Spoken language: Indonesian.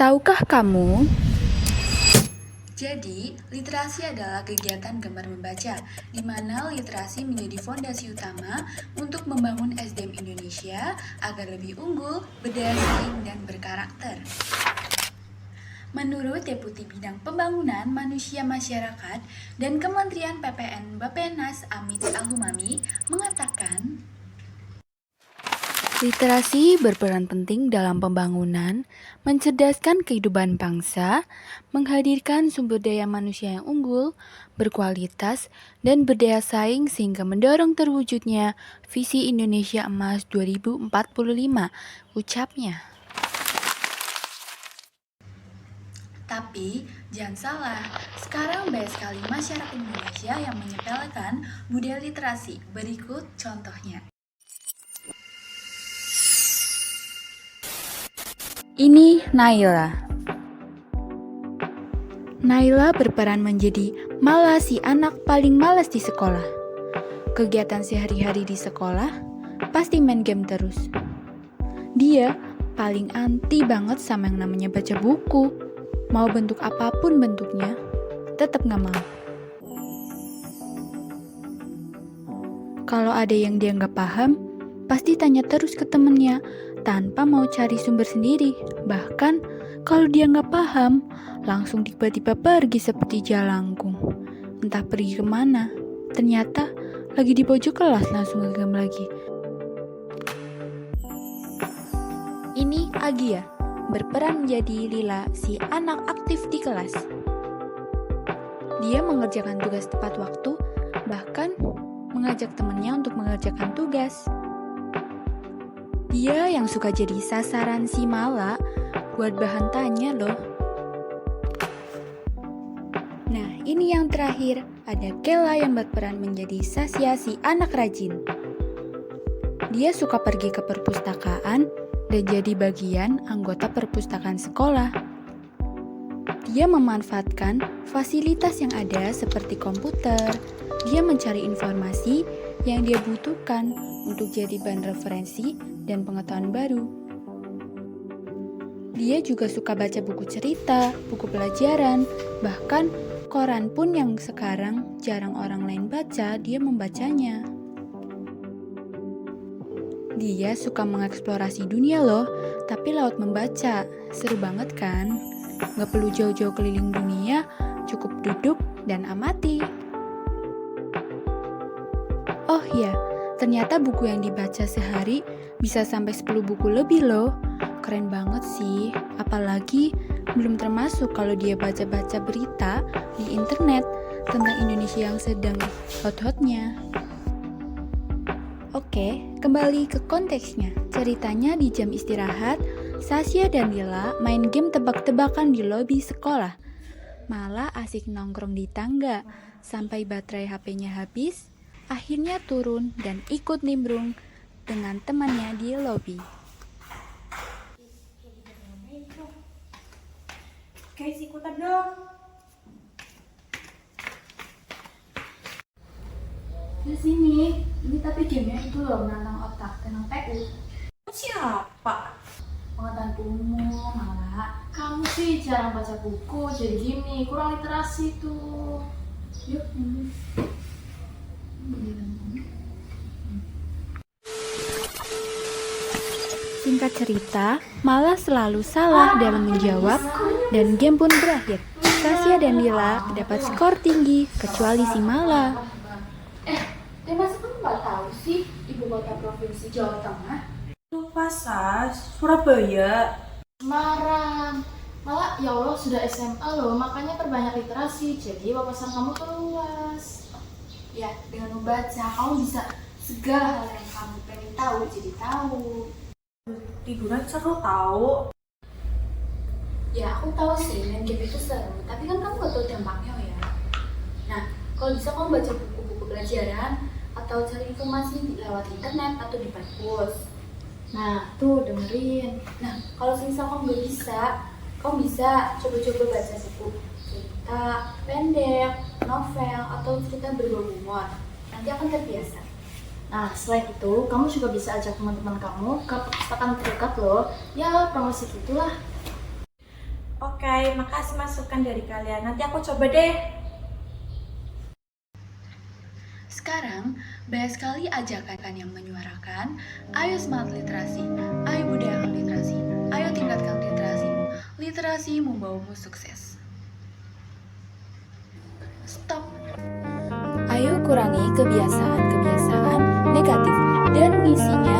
Tahukah kamu? Jadi, literasi adalah kegiatan gemar membaca, di mana literasi menjadi fondasi utama untuk membangun SDM Indonesia agar lebih unggul, berdaya saing, dan berkarakter. Menurut Deputi Bidang Pembangunan Manusia Masyarakat dan Kementerian PPN Bappenas Amit Al-Humami mengatakan, Literasi berperan penting dalam pembangunan, mencerdaskan kehidupan bangsa, menghadirkan sumber daya manusia yang unggul, berkualitas, dan berdaya saing sehingga mendorong terwujudnya visi Indonesia Emas 2045, ucapnya. Tapi, jangan salah, sekarang banyak sekali masyarakat Indonesia yang menyepelekan budaya literasi. Berikut contohnya. Ini Naila. Naila berperan menjadi malah si anak paling malas di sekolah. Kegiatan sehari-hari di sekolah pasti main game terus. Dia paling anti banget sama yang namanya baca buku. Mau bentuk apapun bentuknya, tetap gak mau. Kalau ada yang dia gak paham, pasti tanya terus ke temennya, tanpa mau cari sumber sendiri. Bahkan, kalau dia gak paham, langsung tiba-tiba pergi seperti jalangkung. Entah pergi kemana, ternyata lagi di pojok kelas langsung ngegame lagi. Ini Agia, berperan menjadi Lila, si anak aktif di kelas. Dia mengerjakan tugas tepat waktu, bahkan mengajak temannya untuk mengerjakan tugas. Dia yang suka jadi sasaran si Mala buat bahan tanya loh. Nah, ini yang terakhir, ada Kela yang berperan menjadi Sasya si anak rajin. Dia suka pergi ke perpustakaan dan jadi bagian anggota perpustakaan sekolah. Dia memanfaatkan fasilitas yang ada seperti komputer. Dia mencari informasi yang dia butuhkan untuk jadi bahan referensi dan pengetahuan baru. Dia juga suka baca buku cerita, buku pelajaran, bahkan koran pun yang sekarang jarang orang lain baca, dia membacanya. Dia suka mengeksplorasi dunia loh, tapi lewat membaca. Seru banget kan? Gak perlu jauh-jauh keliling dunia, cukup duduk dan amati. Oh iya, ternyata buku yang dibaca sehari bisa sampai 10 buku lebih loh. Keren banget sih, apalagi belum termasuk kalau dia baca-baca berita di internet tentang Indonesia yang sedang hot-hotnya. Oke, kembali ke konteksnya. Ceritanya di jam istirahat, Sasya dan Lila main game tebak-tebakan di lobi sekolah. Malah asik nongkrong di tangga, sampai baterai HP-nya habis, akhirnya turun dan ikut nimbrung dengan temannya di lobi. Guys, ikutan dong. Di sini, ini tapi gamenya itu loh, menantang otak, tenang PU. Siapa? Pengetahuan umum, malah. Kamu sih jarang baca buku, jadi gini, kurang literasi tuh. Yuk, ini. Singkat cerita, Mala selalu salah dalam menjawab dan game pun berakhir. Sasya dan Lila dapat skor tinggi, kecuali si Mala. Masa kamu nggak tahu sih ibu kota provinsi Jawa Tengah? Lupa, Sas. Surabaya. Semarang. Malah ya Allah sudah SMA loh, makanya perbanyak literasi, jadi wawasan kamu tuh luas. Ya, dengan membaca, kamu bisa segala hal yang kamu pengen tahu, jadi tahu. Tiduran seru tahu. Ya, aku tahu sih main game itu seru, tapi kan kamu gak tahu dampaknya ya. Nah, kalau bisa kamu baca buku-buku pelajaran atau cari informasi lewat internet atau di perpus. Nah, tuh dengerin. Nah, kalau misal kamu gak bisa, kamu bisa coba-coba baca buku cerita pendek, novel, atau cerita berbau humor. Nanti akan terbiasa. Nah, selain itu, kamu juga bisa ajak teman-teman kamu ke perpustakaan terdekat loh. Ya, promosi gitulah. Oke, makasih masukan dari kalian. Nanti aku coba deh. Sekarang, banyak sekali ajakan yang menyuarakan, ayo semangat literasi, ayo budayakan literasi, ayo tingkatkan literasimu, literasi membawamu sukses. Stop. Ayo kurangi kebiasaan-kebiasaan negatif dan mengisinya